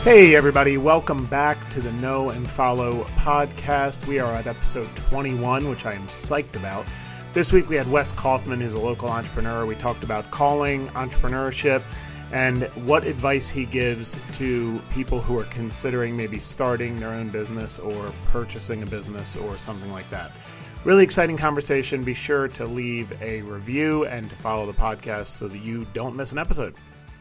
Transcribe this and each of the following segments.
Hey everybody, welcome back to the Know and Follow podcast. We are at episode 21, which I am psyched about. This week we had Wes Kauffman, who's a local entrepreneur. We talked about calling, entrepreneurship, and what advice he gives to people who are considering maybe starting their own business or purchasing a business or something like that. Really exciting conversation. Be sure to leave a review and to follow the podcast so that you don't miss an episode.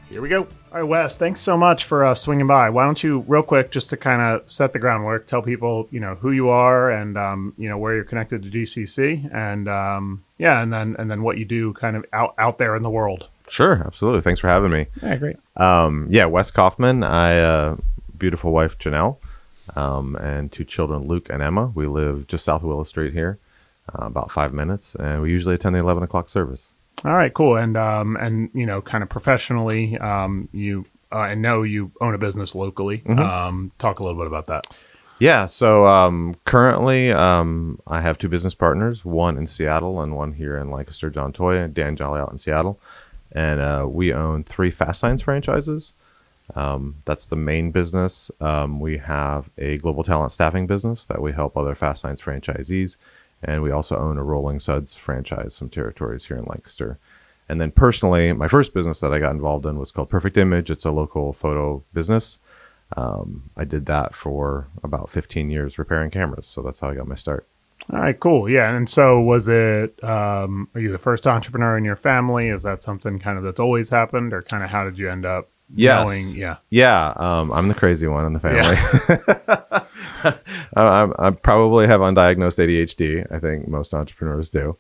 Here we go. All right, Wes, thanks so much for swinging by. Why don't you, real quick, just to kind of set the groundwork, tell people, who you are and, where you're connected to GCC and, and then what you do kind of out there in the world. Sure, absolutely. Thanks for having me. Yeah, great. Wes Kauffman. I beautiful wife, Janelle, and two children, Luke and Emma. We live just south of Willow Street here, about 5 minutes, and we usually attend the 11 o'clock service. All right, cool. And kind of professionally, I know you own a business locally. Mm-hmm. Talk a little bit about that. Yeah. So currently, I have two business partners, one in Seattle and one here in Lancaster, John Toy, Dan Jolly out in Seattle. And we own 3 FASTSIGNS franchises. That's the main business. We have a global talent staffing business that we help other FASTSIGNS franchisees. And we also own a rolling Suds franchise, some territories here in Lancaster. And then personally, my first business that I got involved in was called Perfect Image. It's a local photo business. I did that for about 15 years repairing cameras. So that's how I got my start. All right, cool. Yeah. And so was it, are you the first entrepreneur in your family? Is that something kind of that's always happened, or kind of how did you end up knowing? Yeah. I'm the crazy one in the family. Yeah. I probably have undiagnosed ADHD. I think most entrepreneurs do.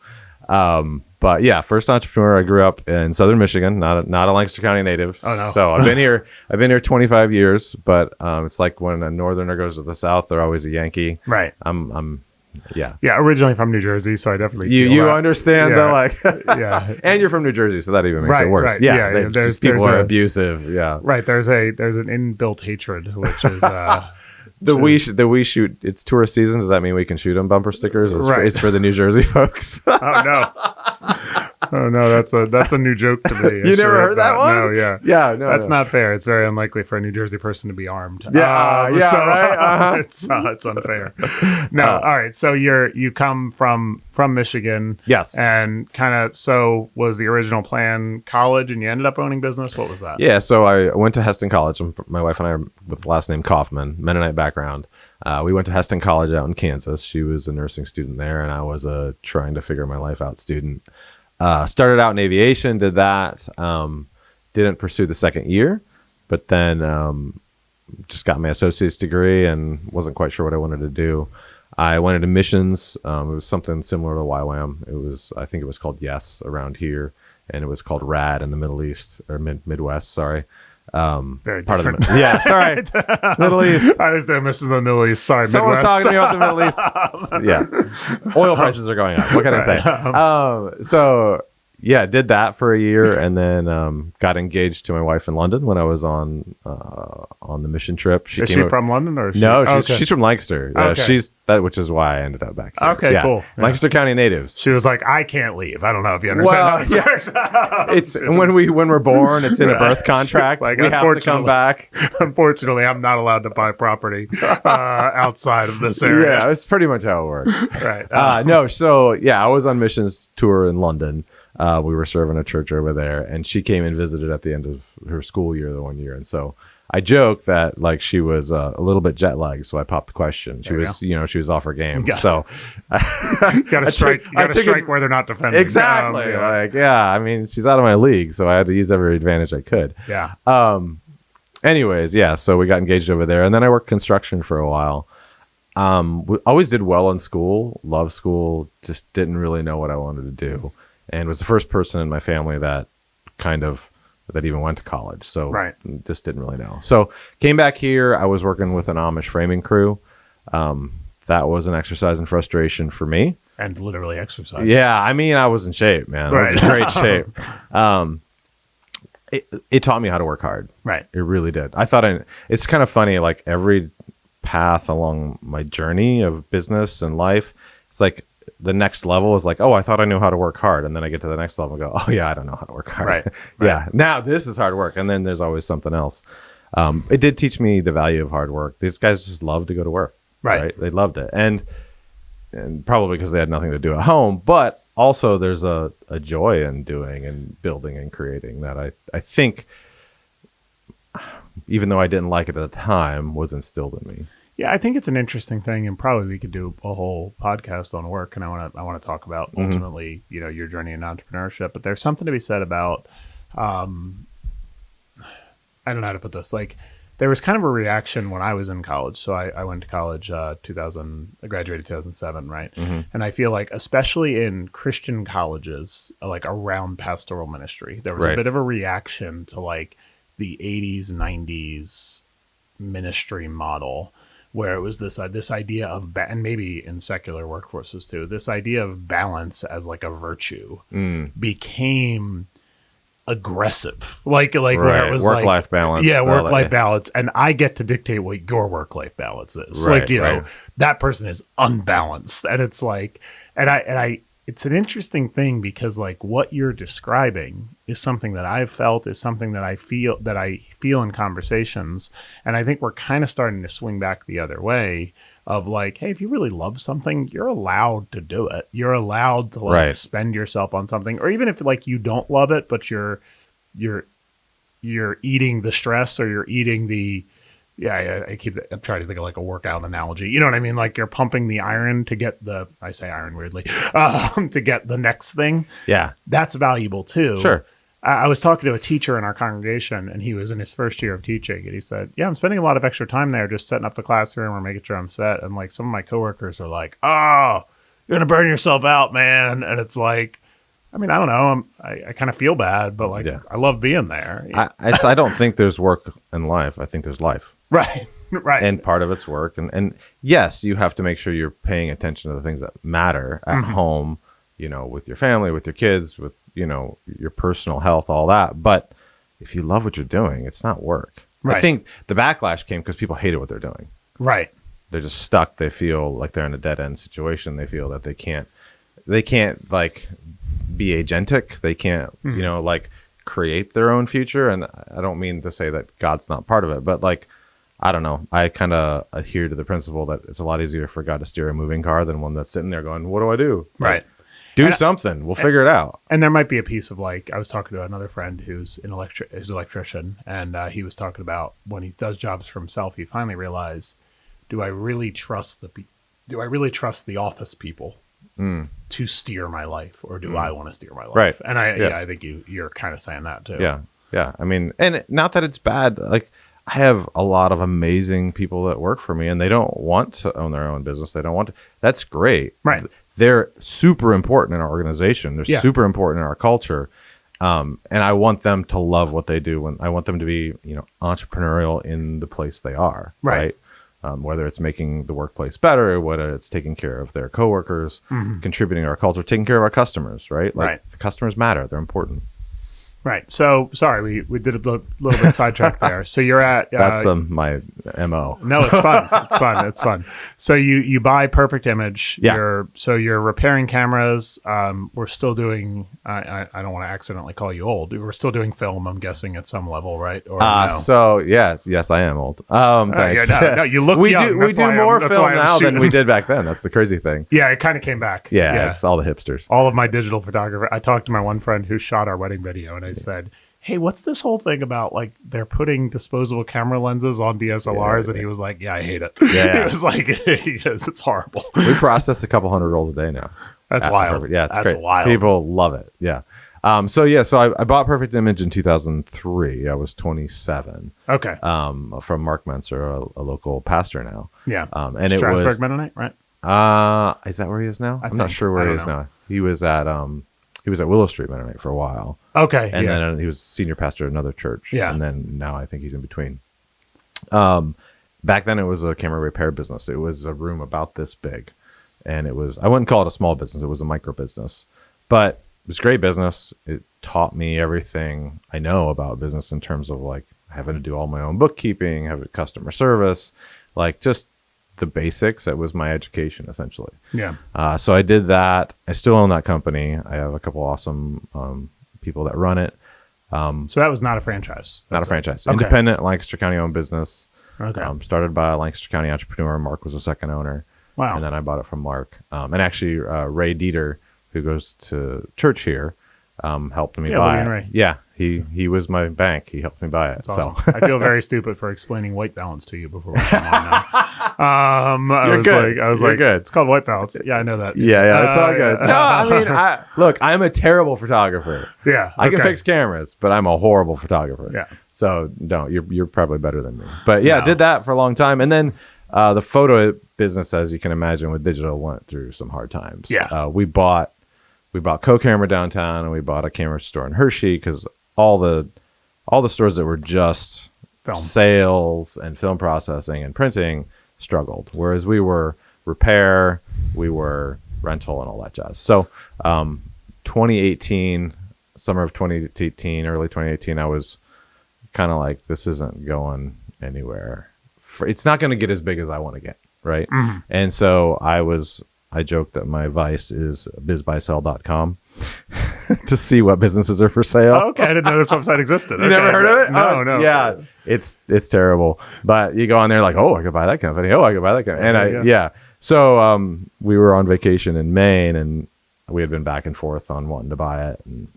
But yeah, first entrepreneur. I grew up in Southern Michigan, not a Lancaster County native. Oh no! So I've been here 25 years. But it's like when a Northerner goes to the South, they're always a Yankee. Right. Yeah. Originally from New Jersey, so I definitely you understand yeah. And you're from New Jersey, so that even makes it worse. Right. Yeah. People are abusive. Yeah. Right. There's an inbuilt hatred, which is. We shoot. It's tourist season. Does that mean we can shoot them bumper stickers? It's for the New Jersey folks. Oh no, that's a new joke to me. You never heard that one? No, yeah, no, that's not fair. It's very unlikely for a New Jersey person to be armed. Right. Uh-huh. It's unfair. No, all right. So you come from Michigan, yes, and kind of. So was the original plan college, and you ended up owning business? What was that? Yeah, so I went to Heston College. My wife and I are with the last name Kauffman, Mennonite background. We went to Heston College out in Kansas. She was a nursing student there, and I was a trying to figure my life out student. Started out in aviation, did that. Didn't pursue the second year, but then just got my associate's degree and wasn't quite sure what I wanted to do. I went into missions. It was something similar to YWAM. I think it was called Yes around here, and it was called RAD in the Middle East or Midwest. Sorry. Very part different. Of the yeah, sorry. Middle East. I was there, Mrs. the Middle East. Sorry, Someone's Midwest. talking to me about the Middle East. Yeah. Oil prices are going up. What can I say? Did that for a year and then got engaged to my wife in London when I was on the mission trip. Is she from London or? No, she's from Lancaster. Okay. Which is why I ended up back here. Okay, cool. Yeah. Lancaster County natives. She was like, I can't leave. I don't know if you understand. It's when we're born, it's in a birth contract. Like, we have to come back. Unfortunately, I'm not allowed to buy property outside of this area. Yeah, it's pretty much how it works. Right. I was on missions tour in London. We were serving a church over there, and she came and visited at the end of her school year, the 1 year. And so I joked that she was a little bit jet lagged, so I popped the question. She was off her game. Yeah. So you got to strike where they're not defending. Exactly. She's out of my league, so I had to use every advantage I could. Yeah. Anyways, so we got engaged over there, and then I worked construction for a while. We always did well in school, loved school, just didn't really know what I wanted to do. And was the first person in my family that even went to college. So just didn't really know. So came back here. I was working with an Amish framing crew. That was an exercise in frustration for me. And literally exercise. Yeah. I was in shape, man. I was in great shape. It taught me how to work hard. Right. It really did. It's kind of funny, like every path along my journey of business and life, it's like, the next level is like, oh, I thought I knew how to work hard. And then I get to the next level and go, oh yeah, I don't know how to work hard. Right. Yeah. Now this is hard work. And then there's always something else. It did teach me the value of hard work. These guys just love to go to work. Right. They loved it. And probably because they had nothing to do at home, but also there's a joy in doing and building and creating that I think, even though I didn't like it at the time, was instilled in me. Yeah, I think it's an interesting thing, and probably we could do a whole podcast on work. And I want to talk about ultimately, your journey in entrepreneurship. But there's something to be said about, I don't know how to put this. Like, there was kind of a reaction when I was in college. So I went to college, I graduated 2007, right? And I feel like, especially in Christian colleges, like around pastoral ministry, there was a bit of a reaction to like the 80s, 90s ministry model, where it was this idea of, and maybe in secular workforces too, this idea of balance as like a virtue became aggressive, like where it was work-life balance. Yeah, work-life balance, and I get to dictate what your work-life balance is. Like, know, that person is unbalanced, and it's like, and I it's an interesting thing because like what you're describing is something that I've felt, is something that I feel in conversations. And I think we're kind of starting to swing back the other way of like, hey, if you really love something, you're allowed to do it. You're allowed to like spend yourself on something, or even if like you don't love it, but you're eating the stress, or you're eating the, I'm trying to think of like a workout analogy. You know what I mean? Like you're pumping the iron to get I say iron weirdly, to get the next thing. Yeah. That's valuable too. Sure. I was talking to a teacher in our congregation, and he was in his first year of teaching, and he said, yeah, I'm spending a lot of extra time there just setting up the classroom or making sure I'm set. And like some of my coworkers are like, oh, you're going to burn yourself out, man. And it's like, I mean, I don't know. I kind of feel bad, but like, I love being there. I don't think there's work in life. I think there's life. Right. Right. And part of it's work. And yes, you have to make sure you're paying attention to the things that matter at home, with your family, with your kids, with, your personal health, all that. But if you love what you're doing, it's not work. Right. I think the backlash came because people hated what they're doing. Right. They're just stuck. They feel like they're in a dead end situation. They feel that they can't like be agentic. They can't, like create their own future. And I don't mean to say that God's not part of it, but like, I don't know. I kind of adhere to the principle that it's a lot easier for God to steer a moving car than one that's sitting there going, what do I do? Right. Do something. We'll figure it out. And there might be a piece of like, I was talking to another friend who's an electrician, and he was talking about when he does jobs for himself, he finally realized, do I really trust the office people to steer my life, or do I want to steer my life? Right. And I think you're kind of saying that too. Yeah. Yeah. I mean, and not that it's bad. Like, I have a lot of amazing people that work for me, and they don't want to own their own business. They don't want to. That's great. Right. They're super important in our organization. They're super important in our culture. And I want them to love what they do. I want them to be, entrepreneurial in the place they are. Right. Whether it's making the workplace better, whether it's taking care of their coworkers, contributing to our culture, taking care of our customers. Right. Like, the customers matter. They're important. Right. So, sorry, we did a little bit sidetracked there. So you're at... That's my MO. No, it's fun. It's fun. It's fun. So you buy Perfect Image. Yeah. You're repairing cameras. We're still doing... I don't want to accidentally call you old. We're still doing film, I'm guessing, at some level, right? Or no? So, yes, I am old. Thanks. No, you look young. We do more film now than we did back then. That's the crazy thing. Yeah, it kind of came back. Yeah, it's all the hipsters. All of my digital photography. I talked to my one friend who shot our wedding video, and I said, hey, what's this whole thing about like they're putting disposable camera lenses on DSLRs? And he was like, yeah, I hate it. Yeah. He was like, it's horrible. We process a couple hundred rolls a day now. That's wild. Perfect. Yeah, that's great. Wild. People love it. Yeah. So I bought Perfect Image in 2003. I was 27. Okay. From Mark Menser, a local pastor now. Yeah. And it Strasburg was Mennonite, right? Is that where he is now? I'm not sure where he is now. He was at Willow Street Mennonite for a while. Okay. And then he was senior pastor at another church. Yeah. And then now I think he's in between. Back then it was a camera repair business. It was a room about this big. And I wouldn't call it a small business. It was a micro business. But it was great business. It taught me everything I know about business in terms of like having to do all my own bookkeeping, having customer service, like just the basics. That was my education essentially. Yeah. So I did that. I still own that company. I have a couple awesome people that run it. So that was not a franchise. Not a franchise. Okay. Independent Lancaster County owned business. Okay. Started by a Lancaster County entrepreneur. Mark was the second owner. Wow. And then I bought it from Mark. And actually, Ray Dieter, who goes to church here, helped me buy it. Ray. Yeah, he was my bank. He helped me buy it. That's awesome. So I feel very stupid for explaining white balance to you before we come on now. I was like, good. It's called white balance. Yeah, I know that. Yeah, it's all good. No, I mean, look, I'm a terrible photographer. Yeah, I can fix cameras, but I'm a horrible photographer. Yeah. So no, you're probably better than me. But yeah, did that for a long time, and then the photo business, as you can imagine, with digital, went through some hard times. Yeah. We bought Co-Camera downtown, and we bought a camera store in Hershey because all the stores that were just Film. Sales and film processing and printing struggled, whereas we were repair, we were rental, and all that jazz. So 2018, summer of 2018, early 2018, I was kind of like, this isn't going anywhere. It's not going to get as big as I want to get, right? Mm-hmm. And so I joked that my vice is bizbuysell.com to see what businesses are for sale. Oh, okay, I didn't know this website existed. You never heard of it? No. Yeah, it's terrible. But you go on there like, oh, I could buy that company. Oh, I could buy that company. And So we were on vacation in Maine, and we had been back and forth on wanting to buy it, and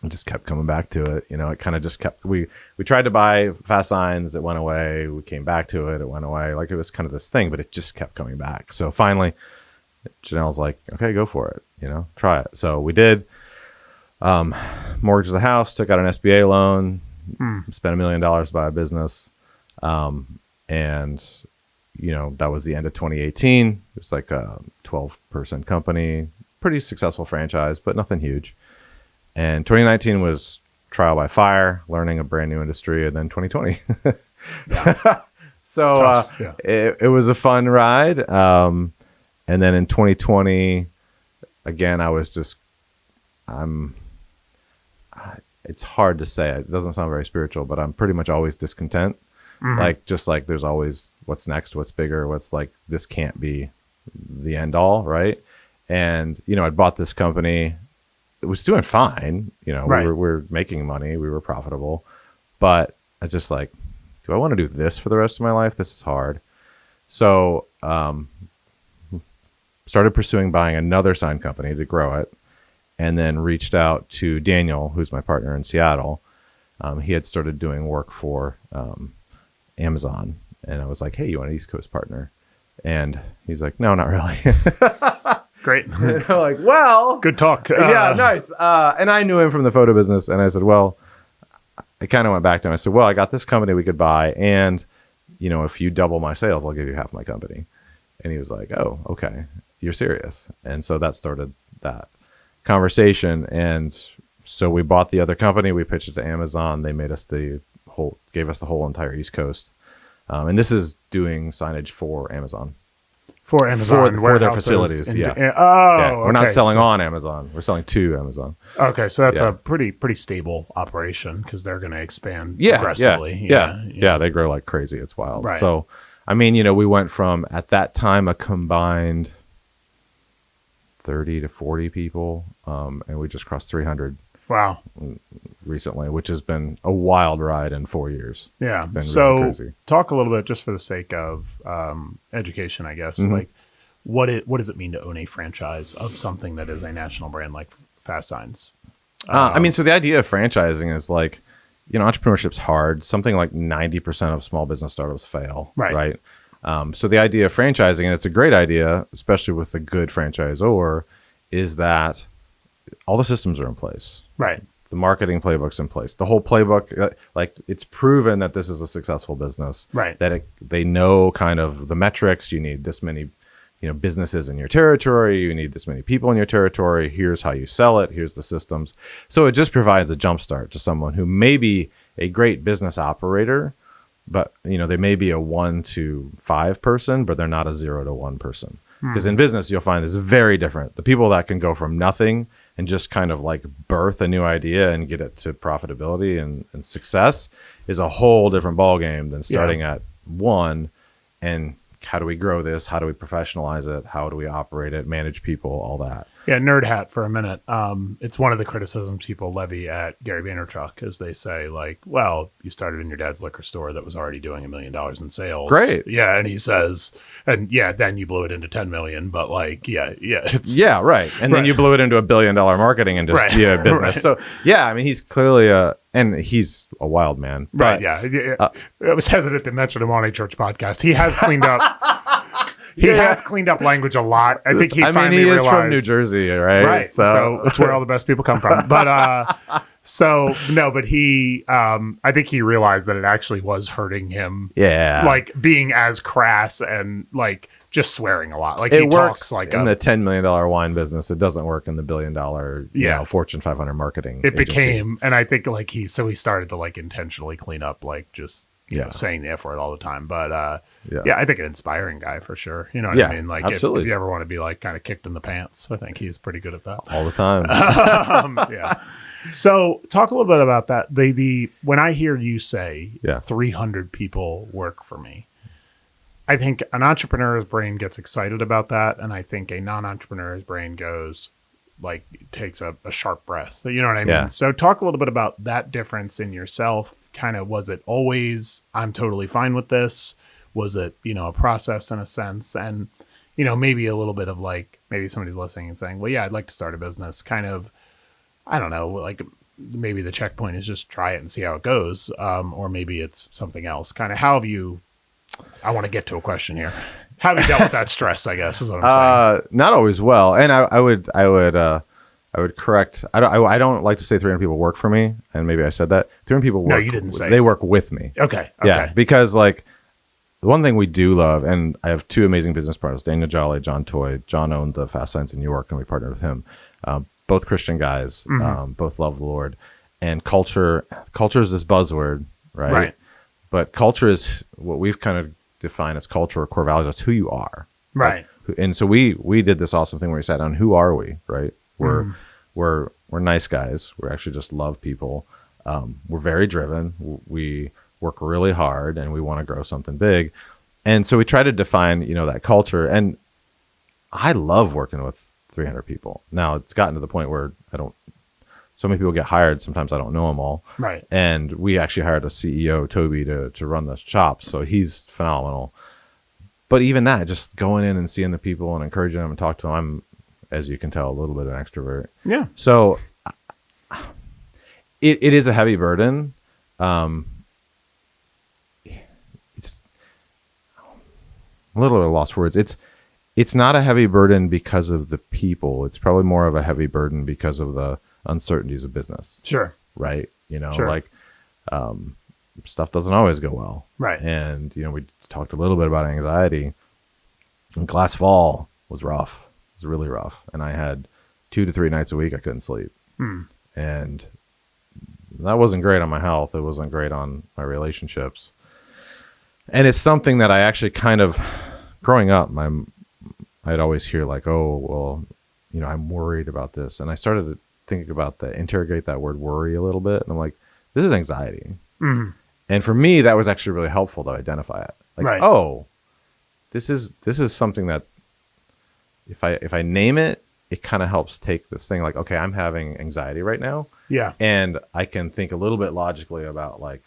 it just kept coming back to it. You know, it kind of just kept. We tried to buy FASTSIGNS, it went away. We came back to it, it went away. Like it was kind of this thing, but it just kept coming back. So finally, Janelle's like, okay, go for it. You know, try it. So we did. Mortgaged the house, took out an SBA loan, spent $1 million to buy a business. And, you know, that was the end of 2018. It was like a 12-person company, pretty successful franchise, but nothing huge. And 2019 was trial by fire, learning a brand new industry. And then 2020. So it was a fun ride. And then in 2020, again, it's hard to say. It doesn't sound very spiritual, but I'm pretty much always discontent. Mm-hmm. Like there's always what's next, what's bigger, what's like, this can't be the end all, right? And, you know, I'd bought this company. It was doing fine. You know, we were making money. We were profitable. But I just like, do I want to do this for the rest of my life? This is hard. So started pursuing buying another sign company to grow it. And then reached out to Daniel, who's my partner in Seattle. He had started doing work for Amazon. And I was like, hey, you want an East Coast partner? And he's like, no, not really. Great. And I'm like, well. Good talk. Yeah, nice. And I knew him from the photo business. And I said, well, I kind of went back to him. I said, well, I got this company we could buy. And, you know, if you double my sales, I'll give you half my company. And he was like, oh, okay. You're serious. And so that started that conversation. And so we bought the other company. We pitched it to Amazon. They made us gave us the whole entire East Coast. And this is doing signage for Amazon. For Amazon, for their facilities. We're not selling on Amazon. We're selling to Amazon. Okay, so that's a pretty stable operation because they're going to expand aggressively. Yeah, they grow like crazy. It's wild. Right. So, I mean, you know, we went from at that time a combined 30 to 40 people, and we just crossed 300. Wow. Recently, which has been a wild ride in 4 years. Yeah. It's been so really crazy. Talk a little bit, just for the sake of education, I guess. Mm-hmm. Like, what does it mean to own a franchise of something that is a national brand like FASTSIGNS? I mean, so the idea of franchising is like, you know, entrepreneurship's hard. Something like 90% of small business startups fail. Right. So the idea of franchising, and it's a great idea, especially with a good franchisor, is that all the systems are in place. Right. The marketing playbook's in place. The whole playbook, like it's proven that this is a successful business. Right. That they know kind of the metrics. You need this many, you know, businesses in your territory. You need this many people in your territory. Here's how you sell it. Here's the systems. So it just provides a jumpstart to someone who may be a great business operator, but you know, they may be a 1 to 5 person, but they're not a 0 to 1 person. Because in business, you'll find this very different. The people that can go from nothing and just kind of like birth a new idea and get it to profitability and success is a whole different ballgame than starting at 1 and how do we grow this? How do we professionalize it? How do we operate it, manage people, all that? Yeah, nerd hat for a minute. It's one of the criticisms people levy at Gary Vaynerchuk is they say like, well, you started in your dad's liquor store that was already doing $1 million in sales. Great. Yeah. And he says, and yeah, then you blew it into 10 million, but like, it's right. And then you blew it into $1 billion marketing and just business. Right. So yeah, I mean, he's clearly and he's a wild man. Right. Yeah. I was hesitant to mention him on a church podcast. He has cleaned up. He has cleaned up language a lot. I think he finally realized. He is from New Jersey, right? Right. So it's where all the best people come from. But but he, I think he realized that it actually was hurting him. Yeah. Like being as crass and like just swearing a lot. Like it he works talks like in the $10 million wine business. It doesn't work in the $1 billion, you know, Fortune 500 marketing. It became, and I think like he started to like intentionally clean up, like just. You know, saying the F word all the time. But I think an inspiring guy for sure. You know what I mean? Like if you ever want to be like kind of kicked in the pants, I think he's pretty good at that. All the time. So talk a little bit about that. When I hear you say 300 people work for me, I think an entrepreneur's brain gets excited about that. And I think a non-entrepreneur's brain goes, like takes a sharp breath. You know what I mean? Yeah. So talk a little bit about that difference in yourself. Kind of, was it always, I'm totally fine with this? Was it, you know, a process in a sense? And, you know, maybe a little bit of like, maybe somebody's listening and saying, well, yeah, I'd like to start a business. Kind of, I don't know, like maybe the checkpoint is just try it and see how it goes. Or maybe it's something else. Kind of how have you, I want to get to a question here. How have you dealt with that stress, I guess, is what I'm saying. Not always well. And I would correct. I don't like to say 300 people work for me, and maybe I said that. 300 people work. No, you didn't say. They work with me. Okay. Yeah, because like the one thing we do love, and I have two amazing business partners, Daniel Jolly, John Toy. John owned the FASTSIGNS in New York, and we partnered with him. Both Christian guys, both love the Lord, and culture is this buzzword, right? Right. But culture is what we've kind of defined as culture or core values. That's who you are, right? Like, and so we did this awesome thing where we sat down. Who are we, right? We're nice guys. We actually just love people. We're very driven. We work really hard, and we want to grow something big. And so we try to define, you know, that culture. And I love working with 300 people. Now it's gotten to the point where so many people get hired. Sometimes I don't know them all. Right. And we actually hired a CEO, Toby, to run the shop. So he's phenomenal. But even that, just going in and seeing the people and encouraging them and talk to them, I'm, as you can tell, a little bit of an extrovert. Yeah. So it is a heavy burden. It's a little bit of lost words. It's not a heavy burden because of the people. It's probably more of a heavy burden because of the uncertainties of business. Sure. Right. You know, like stuff doesn't always go well. Right. And, you know, we talked a little bit about anxiety. And last fall was rough. It was really rough. And I had 2 to 3 nights a week I couldn't sleep. And that wasn't great on my health. It wasn't great on my relationships. And it's something that I actually kind of, growing up, I'd always hear like, oh, well, you know, I'm worried about this. And I started to think about interrogate that word worry a little bit. And I'm like, this is anxiety. And for me, that was actually really helpful to identify it. Like, oh, this is something that if I name it, it kind of helps take this thing like, okay, I'm having anxiety right now. Yeah. And I can think a little bit logically about like,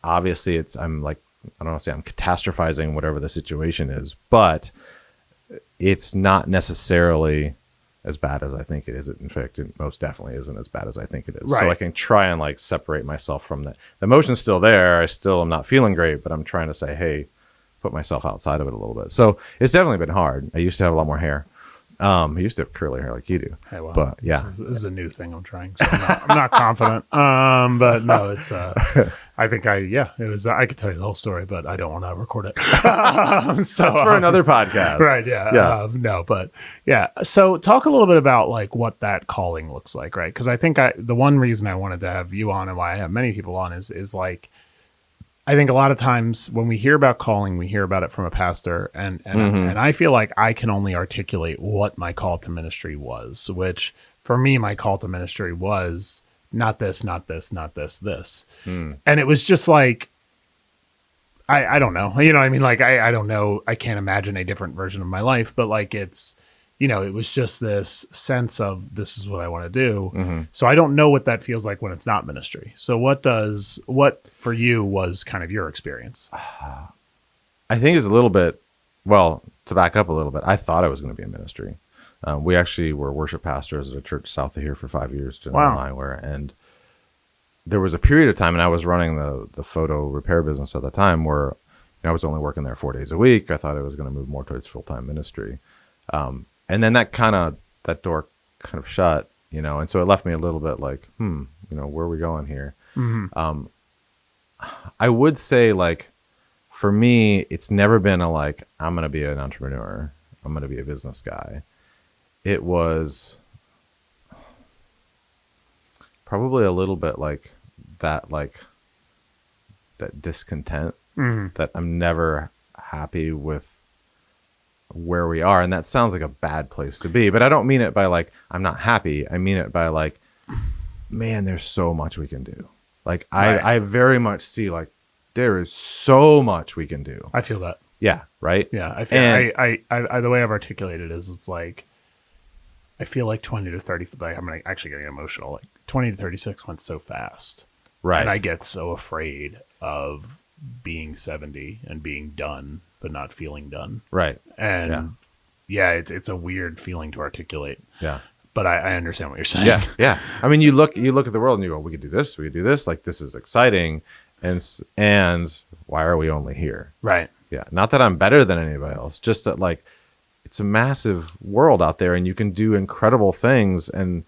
obviously I'm like, I don't want to say I'm catastrophizing whatever the situation is, but it's not necessarily as bad as I think it is. In fact, it most definitely isn't as bad as I think it is. Right. So I can try and like separate myself from that. The emotion's still there. I still am not feeling great, but I'm trying to say, hey, put myself outside of it a little bit. So it's definitely been hard. I used to have a lot more hair. I used to have curly hair like you do. Hey, well, but yeah, this is a new thing I'm trying. So I'm not confident. But no, it's. I think it was. I could tell you the whole story, but I don't want to record it. So that's for another podcast, right? Yeah. No, but yeah. So talk a little bit about like what that calling looks like, right? Because I think the one reason I wanted to have you on and why I have many people on is like. I think a lot of times when we hear about calling, we hear about it from a pastor, and I feel like I can only articulate what my call to ministry was, which for me, my call to ministry was not this, not this, not this, this. And it was just like, I don't know, you know what I mean? Like, I don't know. I can't imagine a different version of my life, but like, it's, it was just this sense of this is what I want to do. Mm-hmm. So I don't know what that feels like when it's not ministry. So what for you was kind of your experience? I think it's a little bit, well, to back up a little bit, I thought I was going to be in ministry. We actually were worship pastors at a church south of here for 5 years, Jen and I were, and there was a period of time, and I was running the photo repair business at the time where I was only working there 4 days a week. I thought I was going to move more towards full-time ministry. And then that door kind of shut, and so it left me a little bit like, where are we going here? Mm-hmm. I would say, like, for me, it's never been I'm going to be an entrepreneur. I'm going to be a business guy. It was probably a little bit like that discontent, that I'm never happy with where we are. And that sounds like a bad place to be, but I don't mean it by I'm not happy. I mean it by man, there's so much we can do. Right. I very much see there is so much we can do. I feel that. Yeah. Right. Yeah. I feel I the way I've articulated it is I feel like 20 to 30, I'm actually getting emotional. 20 to 36 went so fast. Right. And I get so afraid of being 70 and being done, but not feeling done. Right. And it's a weird feeling to articulate. Yeah. But I understand what you're saying. Yeah. Yeah. I mean, you look at the world and you go, we could do this. We could do this. This is exciting. And why are we only here? Right. Yeah. Not that I'm better than anybody else, just that it's a massive world out there and you can do incredible things and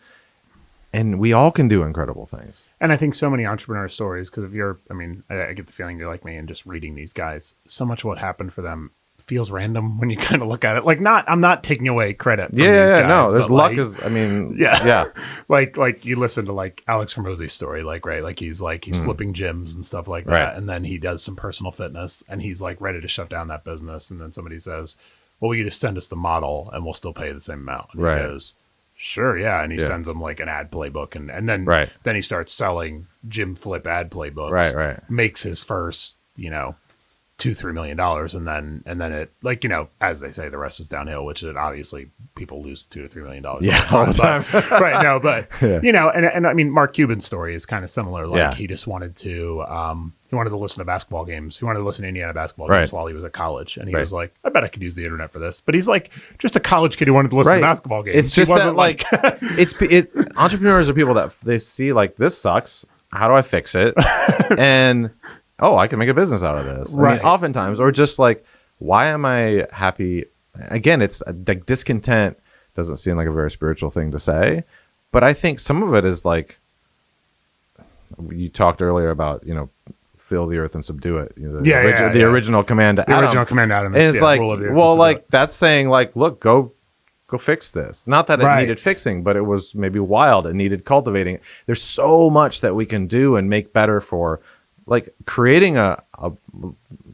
we all can do incredible things. And I think so many entrepreneur stories, because I get the feeling you're like me and just reading these guys, so much of what happened for them feels random when you kind of look at it. I'm not taking away credit from these guys, no, there's luck yeah. Like you listen to Alex Hormozy's story, right? He's flipping gyms and stuff like that. Right. And then he does some personal fitness and he's ready to shut down that business. And then somebody says, well, you just send us the model and we'll still pay the same amount. And he goes, sure, yeah. And he sends them an ad playbook. And then then he starts selling gym flip ad playbooks. Right. Makes his first, $2-3 million. And then it, as they say, the rest is downhill, which it obviously people lose $2 to $3 million. Yeah, all the time. Right. No, but, and I mean, Mark Cuban's story is kind of similar. He just wanted to, he wanted to listen to basketball games. He wanted to listen to Indiana basketball games while he was at college. And he was like, I bet I could use the internet for this. But he's just a college kid who wanted to listen to basketball games. It's just entrepreneurs are people that they see this sucks. How do I fix it? And, I can make a business out of this. Right. I mean, oftentimes, or just why am I happy? Again, it's discontent doesn't seem like a very spiritual thing to say. But I think some of it is you talked earlier about, fill the earth and subdue it. The original command to Adam. The original command to Adam. And it's that's saying look, go fix this. Not that it needed fixing, but it was maybe wild. It needed cultivating. There's so much that we can do and make better for, creating a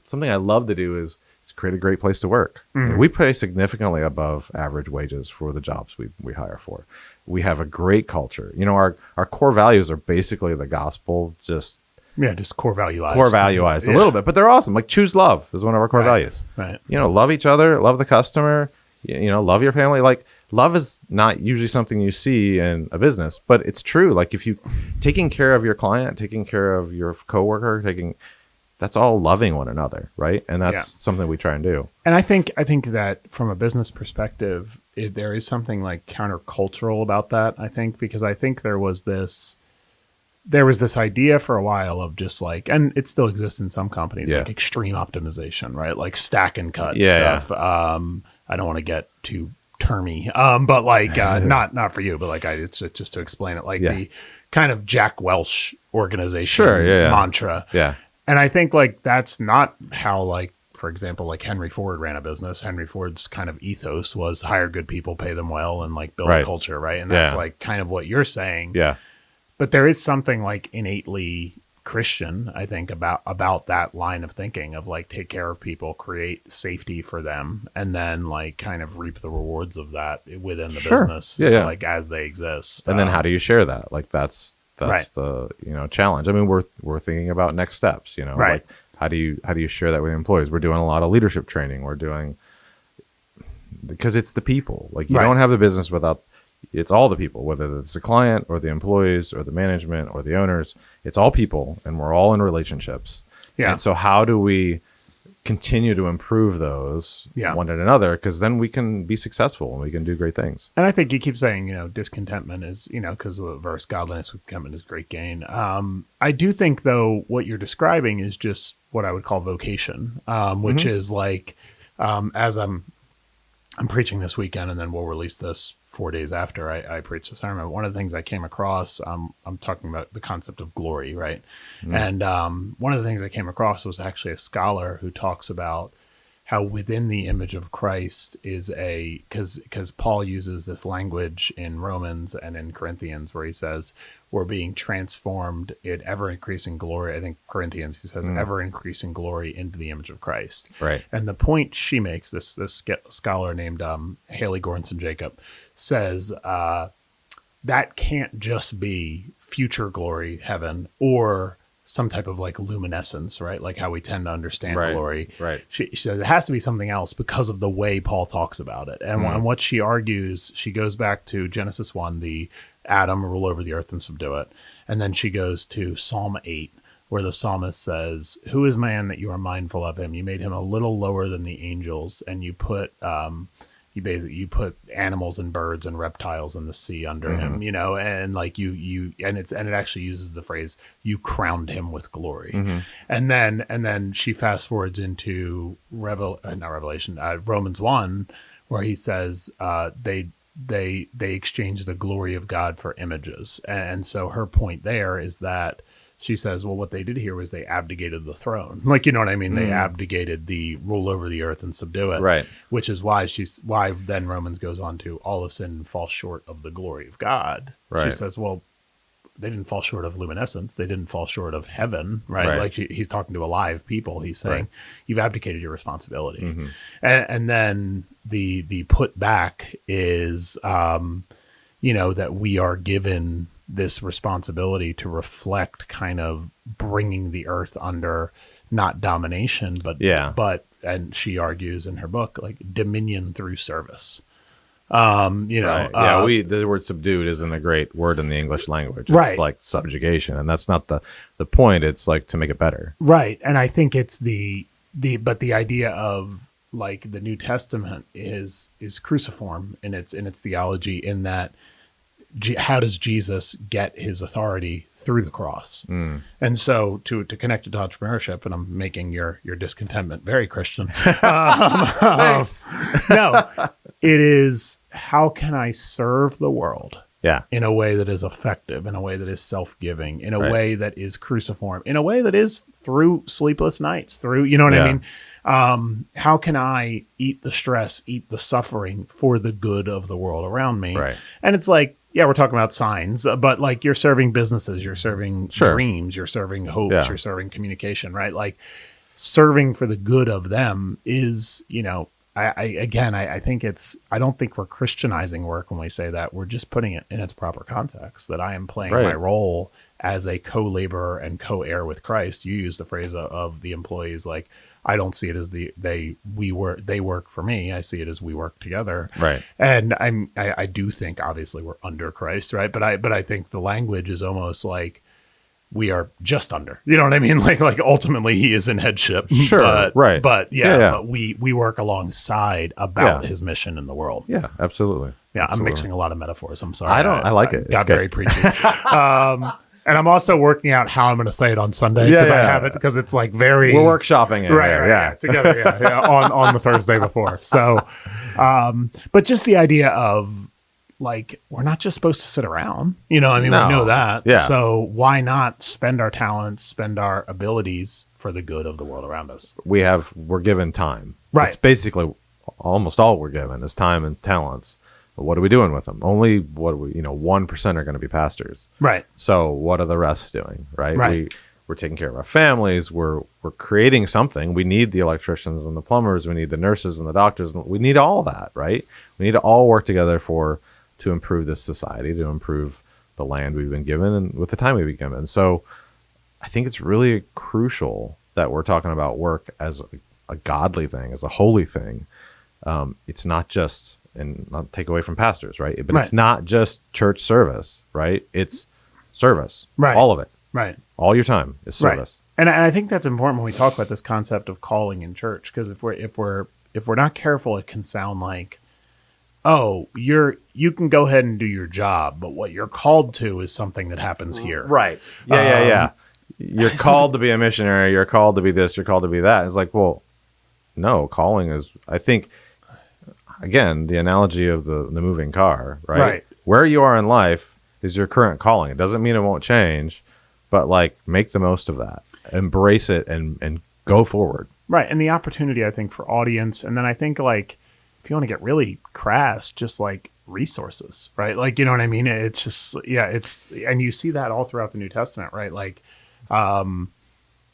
something I love to do is create a great place to work. Mm-hmm. We pay significantly above average wages for the jobs we hire for. We have a great culture. Our core values are basically the gospel, just core valuized. Core valuized a little bit, but they're awesome. Choose love is one of our core values. Right. Love each other, love the customer, love your family. Love is not usually something you see in a business, but it's true. If you taking care of your client, taking care of your coworker, that's all loving one another, right? And that's something we try and do. And I think that from a business perspective, there is something countercultural about that. I think because I think there was this idea for a while of just and it still exists in some companies, extreme optimization, right? Stack and cut stuff. Yeah. I don't want to get too termy, but not for you, but it's just to explain it, the kind of Jack Welch organization mantra. Yeah. And I think that's not how for example, Henry Ford ran a business. Henry Ford's kind of ethos was hire good people, pay them well, and build a culture, right? And that's kind of what you're saying. Yeah. But there is something innately Christian, I think, about that line of thinking of take care of people, create safety for them, and then kind of reap the rewards of that within the business, as they exist. And then how do you share that? That's the challenge. I mean, we're thinking about next steps. How do you share that with employees? We're doing a lot of leadership training. We're doing because it's the people. Like you Right. don't have the business without, it's all the people, whether it's the client or the employees or the management or the owners. It's all people, and we're all in relationships. Yeah. And so how do we continue to improve those one to another? Because then we can be successful and we can do great things. And I think you keep saying, discontentment is, because of the verse, godliness with contentment is great gain. I do think, though, what you're describing is just what I would call vocation, which is like, as I'm preaching this weekend, and then we'll release this 4 days after I preach the sermon. One of the things I came across, I'm talking about the concept of glory, right? And one of the things I came across was actually a scholar who talks about how within the image of Christ is because Paul uses this language in Romans and in Corinthians where he says we're being transformed in ever increasing glory. I think Corinthians, he says ever increasing glory into the image of Christ. Right. And the point she makes, this scholar named Haley Goranson Jacob, says that can't just be future glory, heaven, or some type of like luminescence, right? Like how we tend to understand glory. Right. She says it has to be something else because of the way Paul talks about it. And what she argues, she goes back to Genesis 1, the Adam rule over the earth and subdue it. And then she goes to Psalm 8, where the psalmist says, "Who is man that you are mindful of him? You made him a little lower than the angels, and you put you put animals and birds and reptiles in the sea under him, and like it actually uses the phrase, you crowned him with glory." And then she fast forwards into Romans 1, where he says they exchange the glory of God for images. And so her point there is that she says, well, what they did here was they abdicated the throne. Like, you know what I mean? They abdicated the rule over the earth and subdue it. Right. Which is why why then Romans goes on to all of sin fall short of the glory of God. Right. She says, well, they didn't fall short of luminescence. They didn't fall short of heaven, right? Like he's talking to alive people. He's saying, you've abdicated your responsibility. And then the put back is, that we are given this responsibility to reflect kind of bringing the earth under not domination, but and she argues in her book, like dominion through service. The word subdued isn't a great word in the English language. It's Right. like subjugation, and that's not the point. It's like to make it better. Right. And I think it's the idea of like the New Testament is cruciform in its theology, in that how does Jesus get his authority? Through the cross. And so to connect it to entrepreneurship, and I'm making your discontentment very Christian. No, it is, how can I serve the world in a way that is effective, in a way that is self-giving, in a way that is cruciform, in a way that is through sleepless nights, through, you know what I mean? How can I eat the stress, eat the suffering for the good of the world around me? Right. And it's like, yeah, we're talking about signs, but like you're serving businesses, you're serving dreams, you're serving hopes, you're serving communication, right? Like serving for the good of them is, I think I don't think we're Christianizing work when we say that. We're just putting it in its proper context, that I am playing my role as a co-laborer and co-heir with Christ. You use the phrase of the employees, like, I don't see it as they work for me. I see it as we work together. Right. And I do think obviously we're under Christ, right? But I think the language is almost like we are just under. You know what I mean? Like ultimately he is in headship. Sure. But, right. But but we work alongside about his mission in the world. Yeah, absolutely. Yeah, absolutely. I'm mixing a lot of metaphors. I'm sorry. I like it. Got very preachy. And I'm also working out how I'm going to say it on Sunday because I have it, because it's like very. We're workshopping it. Right, together, on the Thursday before. So, but just the idea of like, we're not just supposed to sit around, we know that. Yeah. So why not spend our talents, spend our abilities for the good of the world around us? We're given time. Right. It's basically almost all we're given is time and talents. What are we doing with them? Only 1% are going to be pastors. Right. So what are the rest doing? Right. We're taking care of our families. We're creating something. We need the electricians and the plumbers. We need the nurses and the doctors. We need all that, right? We need to all work together to improve this society, to improve the land we've been given and with the time we've been given. So I think it's really crucial that we're talking about work as a godly thing, as a holy thing, it's not just, and not take away from pastors, right? But Right. it's not just church service, right? It's service, Right. all of it, Right. all your time is service. And I think that's important when we talk about this concept of calling in church, because if we're not careful, it can sound like, oh, you can go ahead and do your job, but what you're called to is something that happens here. Right. Yeah. You're called to be a missionary. You're called to be this. You're called to be that. It's like, well, no, calling is, I think, again, the analogy of the moving car, right? Right. Where you are in life is your current calling. It doesn't mean it won't change, but like make the most of that. Embrace it and go forward. Right. And the opportunity, I think, for audience. And then I think, like, if you want to get really crass, just like resources, right? Like, you know what I mean? It's just, and you see that all throughout the New Testament, right? Like,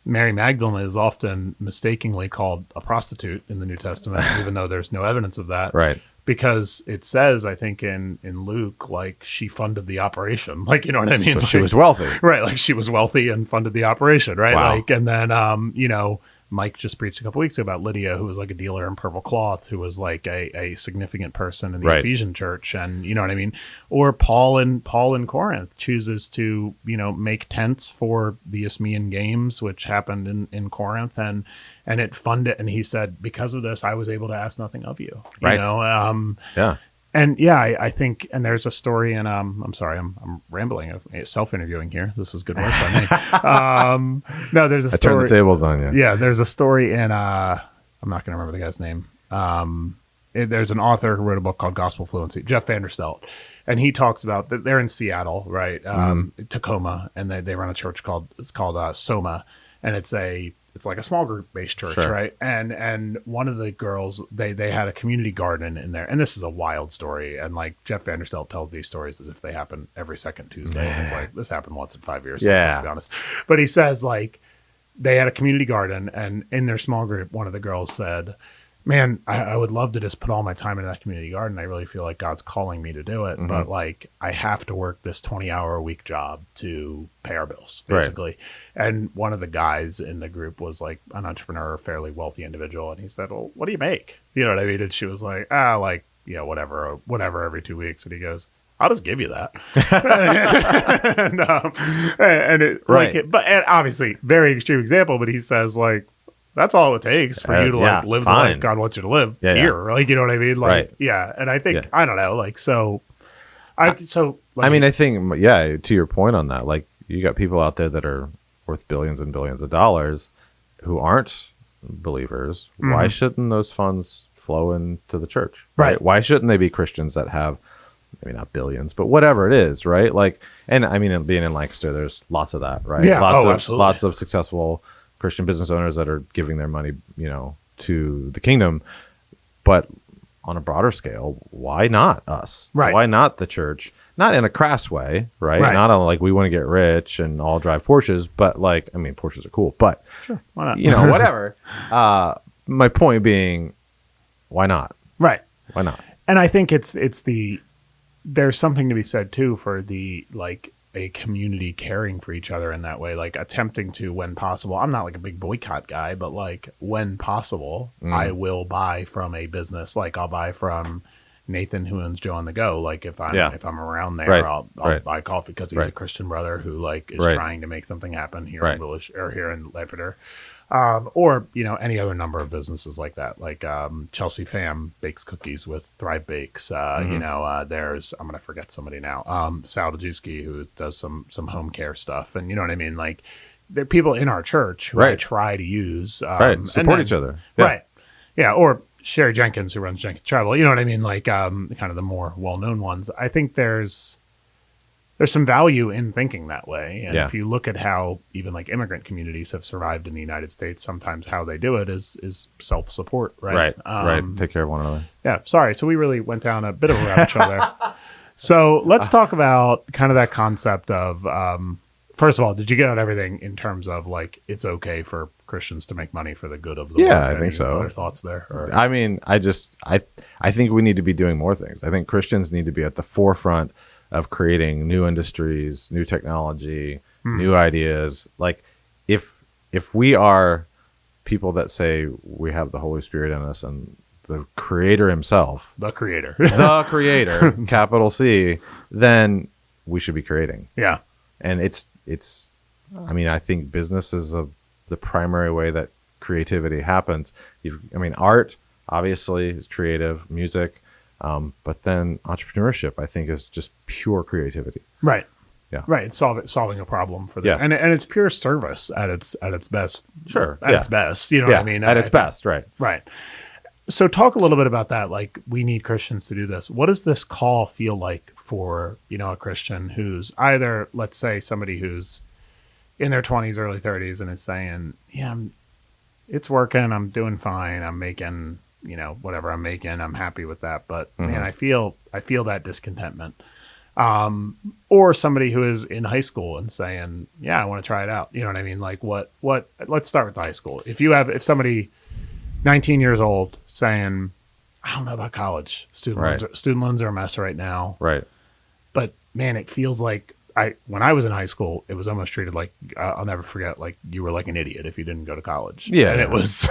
Mary Magdalene is often mistakenly called a prostitute in the New Testament, even though there's no evidence of that. Right. Because it says, I think in Luke, like, she funded the operation. Like, you know what I mean? So like, she was wealthy. Right. Like, she was wealthy and funded the operation, right? Wow. Like, and then, Mike just preached a couple weeks ago about Lydia, who was like a dealer in purple cloth, who was like a significant person in the Right. Ephesian church. And you know what I mean? Or Paul in Corinth chooses to, make tents for the Isthmian Games, which happened in Corinth, and it funded. And he said, because of this, I was able to ask nothing of you. Right. Yeah. And yeah, I think, and there's a story in, I'm sorry, I'm rambling, self-interviewing here. This is good work by me. No, there's a I story. turned the tables on you. Yeah, there's a story in, I'm not going to remember the guy's name. There's an author who wrote a book called Gospel Fluency, Jeff Vanderstelt. And he talks about that they're in Seattle, right? Tacoma, and they run a church called Soma. And it's like a small group based church, Sure. right? And one of the girls, they had a community garden in there, and this is a wild story. And like Jeff Vanderstelt tells these stories as if they happen every second Tuesday. And it's like, this happened once in 5 years. Yeah. Let's be honest. But he says, like, they had a community garden, and in their small group, one of the girls said, man, I would love to just put all my time into that community garden. I really feel like God's calling me to do it. Mm-hmm. But like, I have to work this 20-hour-a-week job to pay our bills, Right. basically. And one of the guys in the group was like an entrepreneur, a fairly wealthy individual. And he said, well, what do you make? You know what I mean? And she was like, whatever every 2 weeks. And he goes, I'll just give you that. and obviously very extreme example, but he says, like, that's all it takes for you to like live the life God wants you to live here. Like, you know what I mean? Like, Right. yeah. And I think, I don't know, like, I think, to your point on that, like, you got people out there that are worth billions and billions of dollars who aren't believers. Mm-hmm. Why shouldn't those funds flow into the church? Right. Why shouldn't they be Christians that have, maybe not billions, but whatever it is, right? Like, and I mean, being in Lancaster, there's lots of that, right? Yeah. Lots Absolutely. of successful Christian business owners that are giving their money, to the kingdom. But on a broader scale, why not us? Right. Why not the church? Not in a crass way, right? Right. Not on like we want to get rich and all drive Porsches, but like, I mean, Porsches are cool, but sure, why not? whatever. My point being, why not? Right. Why not? And I think there's something to be said too for a community caring for each other in that way, like attempting to, when possible. I'm not like a big boycott guy, but like when possible, I will buy from a business. Like I'll buy from Nathan, who owns Joe on the Go. Like if I'm around there, Right. I'll buy coffee because he's a Christian brother who like is trying to make something happen here in Willish or here in Ledbetter. Or any other number of businesses like that, like Chelsea Pham bakes cookies with Thrive Bakes. There's, I'm gonna forget somebody now, Sal Dajewski, who does some home care stuff, and you know what I mean. Like there are people in our church who I try to use, support each other, right? Yeah, or Sherry Jenkins, who runs Jenkins Travel. You know what I mean? Like kind of the more well-known ones. I think there's some value in thinking that way. And if you look at how even like immigrant communities have survived in the United States, sometimes how they do it is self-support, right? Right. Take care of one another. Yeah. Sorry. So we really went down a bit of a rabbit trail there. So let's talk about kind of that concept of, first of all, did you get out everything in terms of like, it's okay for Christians to make money for the good of the world? I think so. Other thoughts there? Or? I mean, I think we need to be doing more things. I think Christians need to be at the forefront of creating new industries, new technology, new ideas. Like if we are people that say we have the Holy Spirit in us and the creator himself, The creator. the creator, capital C, then we should be creating. Yeah. And I mean, I think business is the primary way that creativity happens. Art obviously is creative, music, but then entrepreneurship, I think, is just pure creativity. Right. Yeah. Right. It's solving a problem for them. Yeah. And it's pure service at its best. Sure. At its best. You know what I mean? At its best. Right. Right. So talk a little bit about that. Like, we need Christians to do this. What does this call feel like for, a Christian who's either, let's say, somebody who's in their 20s, early 30s, and is saying, yeah, it's working. I'm doing fine. I'm making, whatever I'm making. I'm happy with that. But man, I feel that discontentment. Or somebody who is in high school and saying, yeah, I want to try it out. You know what I mean? Like let's start with the high school. If somebody 19 years old saying, I don't know about college, student loans are a mess right now. Right. But man, it feels like when I was in high school, it was almost treated like, I'll never forget, like you were like an idiot if you didn't go to college. Yeah. And it was,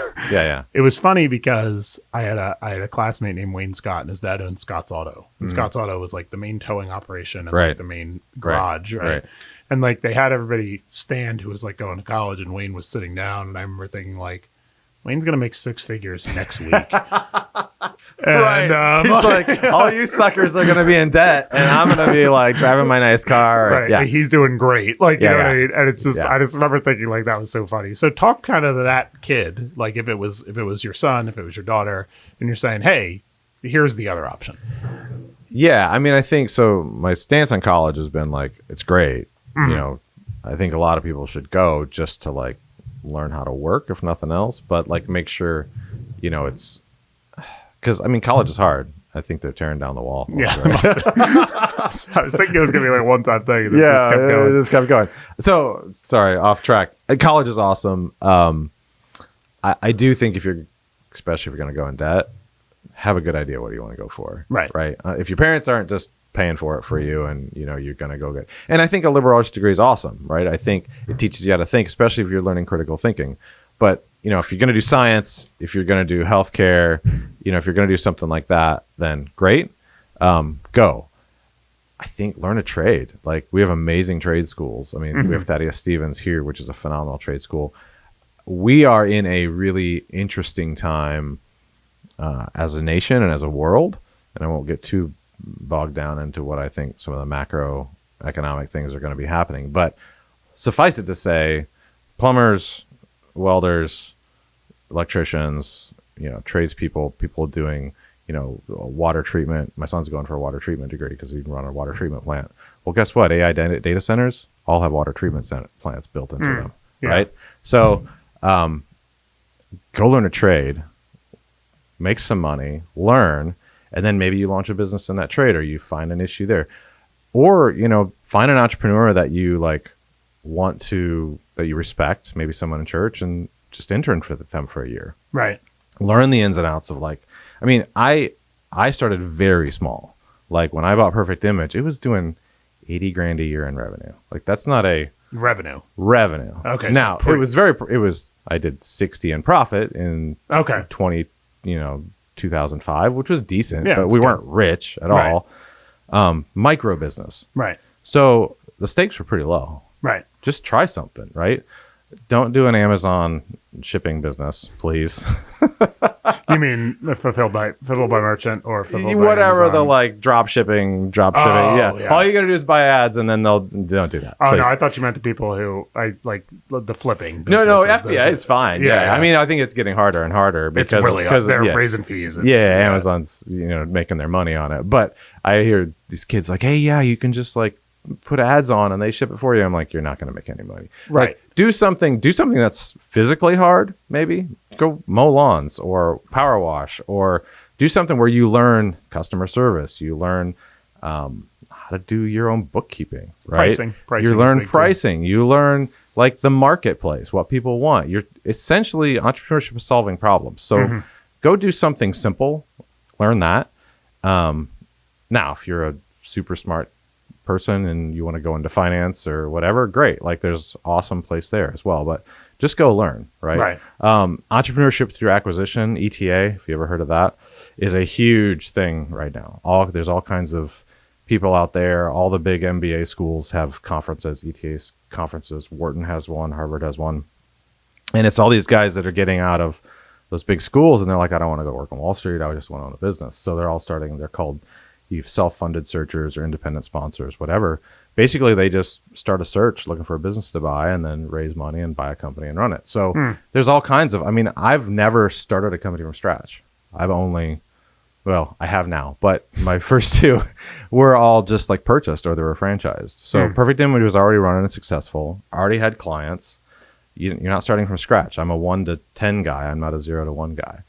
it was funny because I had a classmate named Wayne Scott, and his dad owned Scott's Auto. And Scott's Auto was like the main towing operation and like the main garage. Right. And like they had everybody stand who was like going to college, and Wayne was sitting down. And I remember thinking, like, Wayne's going to make 6 figures next week. Right. He's like, all you suckers are going to be in debt, and I'm going to be like driving my nice car. Right. Yeah. He's doing great. Like, you know what I mean? And it's just, I just remember thinking, like, that was so funny. So talk kind of to that kid, like if it was your son, if it was your daughter, and you're saying, hey, here's the other option. Yeah. I mean, I think so. My stance on college has been like, it's great. I think a lot of people should go just to like learn how to work, if nothing else, but like make sure, it's, because I mean, college is hard. I think they're tearing down the wall. Yeah. I was thinking it was going to be like a one-time thing. It just kept going. So sorry, off track. College is awesome. I do think especially if you're going to go in debt, have a good idea what you want to go for. Right. Right. If your parents aren't just paying for it for you, and you're going to go get, and I think a liberal arts degree is awesome, right? I think it teaches you how to think, especially if you're learning critical thinking. But if you're going to do science, if you're going to do healthcare, if you're going to do something like that, then great, go. I think learn a trade. Like, we have amazing trade schools. I mean, we have Thaddeus Stevens here, which is a phenomenal trade school. We are in a really interesting time as a nation and as a world, and I won't get too bogged down into what I think some of the macroeconomic things are going to be happening. But suffice it to say, plumbers, welders, electricians, tradespeople, people doing, water treatment. My son's going for a water treatment degree because he can run a water treatment plant. Well, guess what? AI data centers all have water treatment plants built into them, right? So go learn a trade, make some money, learn, and then maybe you launch a business in that trade, or you find an issue there, or find an entrepreneur that you like that you respect, maybe someone in church, and just intern for them for a year. Right. Learn the ins and outs of I started very small. Like when I bought Perfect Image, it was doing $80,000 a year in revenue. Like that's not a revenue. Okay. Now I did 60 in profit in 2005, which was decent, but we weren't rich at all. Micro business. Right. So the stakes were pretty low. Right. Just try something, right? Don't do an Amazon shipping business, please. You mean fulfilled by merchant or fulfilled by whatever Amazon? The like drop shipping. Yeah. All you got to do is buy ads, and then they don't do that. Oh, please. no, I thought you meant the people who like the flipping. No, FBA is fine. Yeah. I mean, I think it's getting harder and harder because they're raising fees. Amazon's making their money on it. But I hear these kids like, hey, yeah, you can just like put ads on and they ship it for you. I'm like, you're not going to make any money. Right. Like, do something that's physically hard. Maybe go mow lawns or power wash, or do something where you learn customer service. You learn how to do your own bookkeeping, right? Pricing you learn pricing. You learn like the marketplace, what people want. You're essentially entrepreneurship is solving problems. So go do something simple, learn that. Now, if you're a super smart person and you want to go into finance or whatever, great. Like there's awesome place there as well. But just go learn, right? Right. Entrepreneurship through acquisition, ETA, if you ever heard of that, is a huge thing right now. There's all kinds of people out there. All the big MBA schools have conferences, ETA conferences. Wharton has one, Harvard has one. And it's all these guys that are getting out of those big schools, and they're like, I don't want to go work on Wall Street. I just want to own a business. So they're all starting, they're called self-funded searchers or independent sponsors, whatever. Basically, they just start a search looking for a business to buy and then raise money and buy a company and run it. So there's all kinds of, I've never started a company from scratch. I have now, but my first two were all just like purchased or they were franchised. So Perfect Image was already running and successful, already had clients. You're not starting from scratch. I'm a 1 to 10 guy. I'm not a 0 to 1 guy.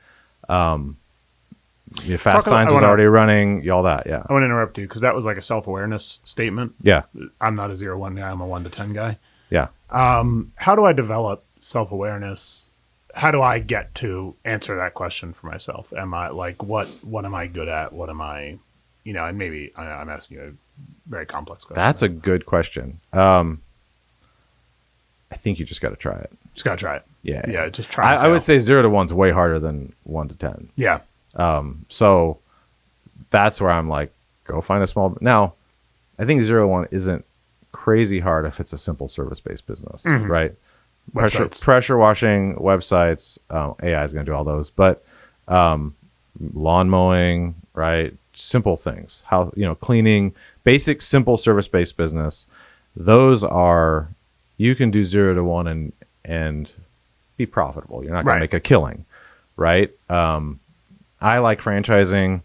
FASTSIGNS was already running, all that. Yeah. I want to interrupt you because that was like a self-awareness statement. Yeah. I'm not a 0-1 guy. I'm a 1 to 10 guy. Yeah. How do I develop self-awareness? How do I get to answer that question for myself? Am I like, what am I good at? What am I, and maybe I'm asking you a very complex question. That's a good question. I think you just got to try it. Just got to try it. Yeah. Yeah. Just try it. I would say 0 to 1 is way harder than 1 to 10. Yeah. So that's where I'm like, go find a small. Now, I think 0 to 1 isn't crazy hard if it's a simple service-based business, right? Pressure washing websites. AI is going to do all those, but lawn mowing, right? Simple things. How cleaning, basic, simple service-based business. Those are. You can do 0 to 1 and be profitable. You're not going to make a killing, right? I like franchising.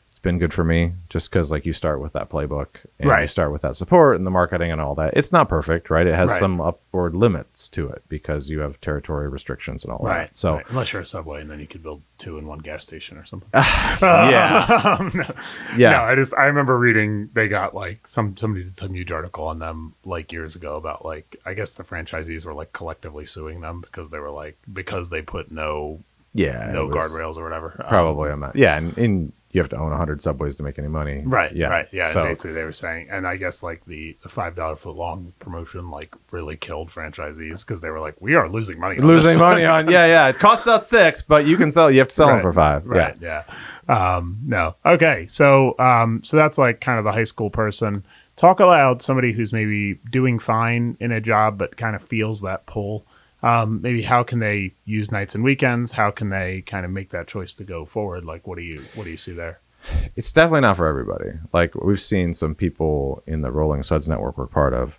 It's been good for me just because like you start with that playbook and you start with that support and the marketing and all that. It's not perfect, right? It has some upward limits to it because you have territory restrictions and all that. So unless you're a Subway and then you could build 2 in one gas station or something. I remember reading they got like somebody did some huge article on them like years ago about like I guess the franchisees were like collectively suing them because they were like because they put no guardrails or whatever. Probably and you have to own 100 Subways to make any money. Right. Yeah. So, basically they were saying, and I guess like the $5 foot long promotion like really killed franchisees because they were like, we are losing money. It costs us $6, but you have to sell them for $5. Right. Yeah. No. Okay. So that's like kind of the high school person. Talk aloud, somebody who's maybe doing fine in a job, but kind of feels that pull. Maybe how can they use nights and weekends? How can they kind of make that choice to go forward? Like, what do you see there? It's definitely not for everybody. Like we've seen some people in the Rolling Suds network we're part of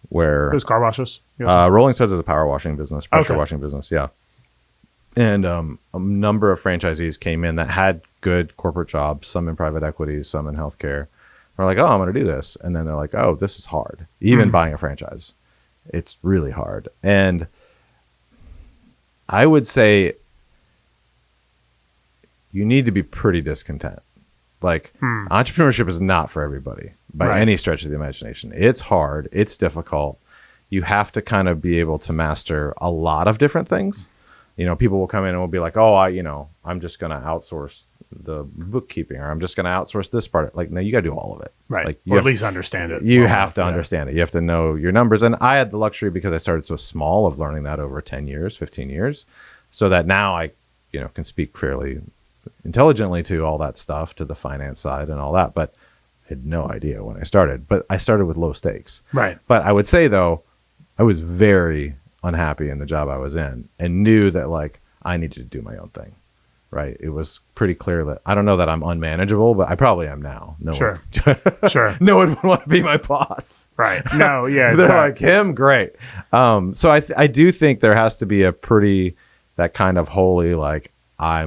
where those car washes. Rolling Suds is a power washing business, pressure washing business. Yeah. And a number of franchisees came in that had good corporate jobs, some in private equity, some in healthcare. They're like, oh, I'm going to do this. And then they're like, oh, this is hard. Even buying a franchise, it's really hard. And I would say you need to be pretty discontent. Like entrepreneurship is not for everybody by any stretch of the imagination. It's hard. It's difficult. You have to kind of be able to master a lot of different things. People will come in and will be like, oh, I'm just going to outsource the bookkeeping or I'm just going to outsource this part. Like, no, you got to do all of it. Right. Like, or at least understand it. You have to understand it. You have to know your numbers. And I had the luxury because I started so small of learning that over 10 years, 15 years, so that now I, can speak fairly intelligently to all that stuff, to the finance side and all that. But I had no idea when I started. But I started with low stakes. Right. But I would say, though, I was very unhappy in the job I was in and knew that, like, I needed to do my own thing. Right. It was pretty clear that I don't know that I'm unmanageable, but I probably am now. Sure. No one would want to be my boss. Right. No. Yeah. They're like him. Great. So I do think there has to be a pretty, that kind of holy, like I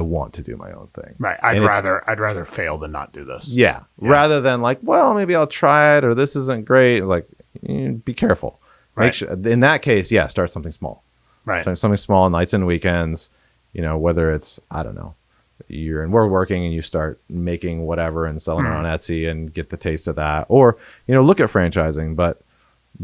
want to do my own thing. Right. I'd rather fail than not do this. Yeah. Rather than like, well, maybe I'll try it or this isn't great. It's like, be careful. Make sure in that case, start something small. Right. So something small, nights and weekends. Whether it's, I don't know, we're working and you start making whatever and selling it on Etsy and get the taste of that. Or, look at franchising, but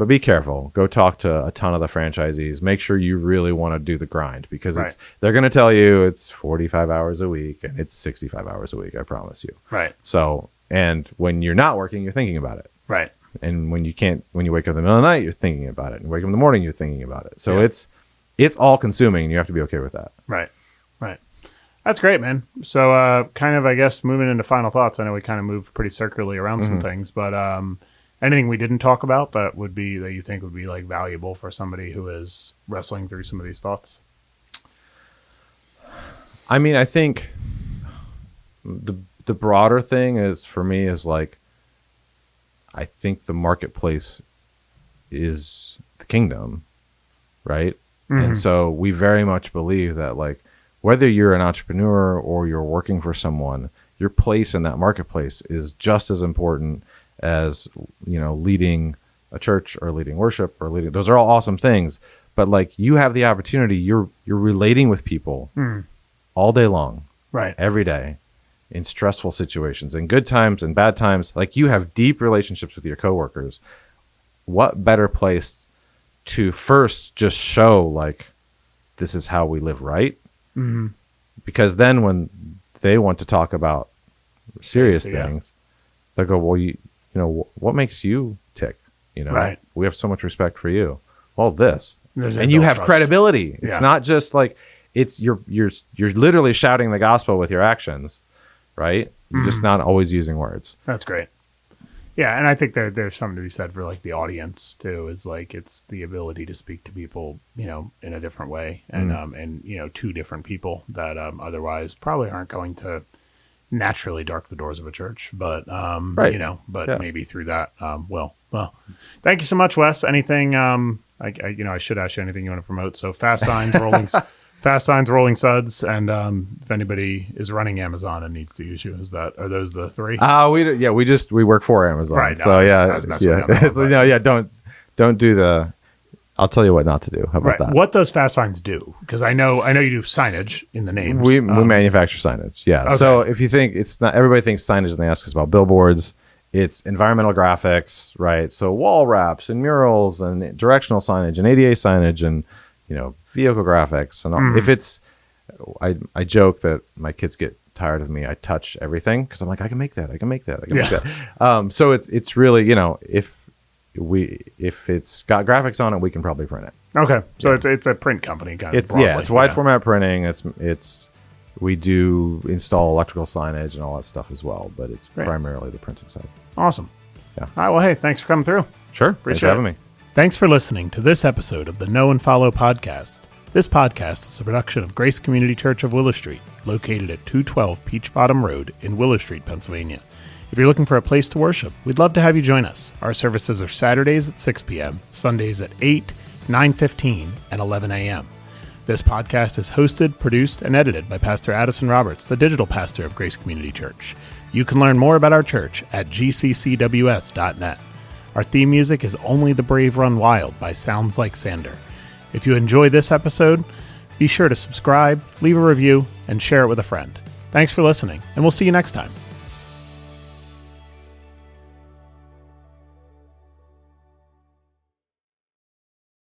be careful. Go talk to a ton of the franchisees. Make sure you really want to do the grind because they're going to tell you it's 45 hours a week and it's 65 hours a week. I promise you. Right. So, and when you're not working, you're thinking about it. Right. And when you wake up in the middle of the night, you're thinking about it. And wake up in the morning, you're thinking about it. So it's all consuming, and you have to be okay with that. Right. Right. That's great, man. So kind of, I guess, moving into final thoughts. I know we kind of moved pretty circularly around some things, but anything we didn't talk about that you think would be like valuable for somebody who is wrestling through some of these thoughts? I mean, I think the broader thing is, for me, is like, I think the marketplace is the kingdom, right? And so we very much believe that, like, whether you're an entrepreneur or you're working for someone, your place in that marketplace is just as important as, leading a church or leading worship or leading. Those are all awesome things, but like, you have the opportunity. You're relating with people all day long, right? Every day, in stressful situations, in good times and bad times. Like, you have deep relationships with your coworkers. What better place to first just show, like, this is how we live, right? Because then when they want to talk about serious things, they go, well, what makes you tick? Right. We have so much respect for you. Well, this, There's and you have trust. credibility. It's not just like, it's you're literally shouting the gospel with your actions, right? You're just not always using words. That's great. Yeah, and I think there's something to be said for like the audience too. Is like, it's the ability to speak to people, in a different way, and to different people that otherwise probably aren't going to naturally dark the doors of a church, but maybe through that will. Well, thank you so much, Wes. Anything I should ask you anything you want to promote. So Fast Signs, Rolling Suds, and if anybody is running Amazon and needs to use you, are those the three? We work for Amazon, right? So I was messing with that one, don't do the. I'll tell you what not to do. How about that? What does Fast Signs do? Because I know you do signage in the names. We manufacture signage. Yeah. Okay. So if you think it's not, everybody thinks signage and they ask us about billboards. It's environmental graphics, right? So wall wraps and murals and directional signage and ADA signage and vehicle graphics and all. If it's, I joke that my kids get tired of me. I touch everything because I'm like, I can make that. Make that. So it's really, if it's got graphics on it, we can probably print it. Okay, so it's a print company kind of. It's wide format printing. We do install electrical signage and all that stuff as well, but it's primarily the printing side. Awesome. Yeah. All right. Well, hey, thanks for coming through. Sure. Appreciate Thanks for having me. Thanks for listening to this episode of the Know and Follow podcast. This podcast is a production of Grace Community Church of Willow Street, located at 212 Peach Bottom Road in Willow Street, Pennsylvania. If you're looking for a place to worship, we'd love to have you join us. Our services are Saturdays at 6 p.m., Sundays at 8, 9:15, and 11 a.m. This podcast is hosted, produced, and edited by Pastor Addison Roberts, the digital pastor of Grace Community Church. You can learn more about our church at gccws.net. Our theme music is Only the Brave Run Wild by Sounds Like Sander. If you enjoy this episode, be sure to subscribe, leave a review, and share it with a friend. Thanks for listening, and we'll see you next time.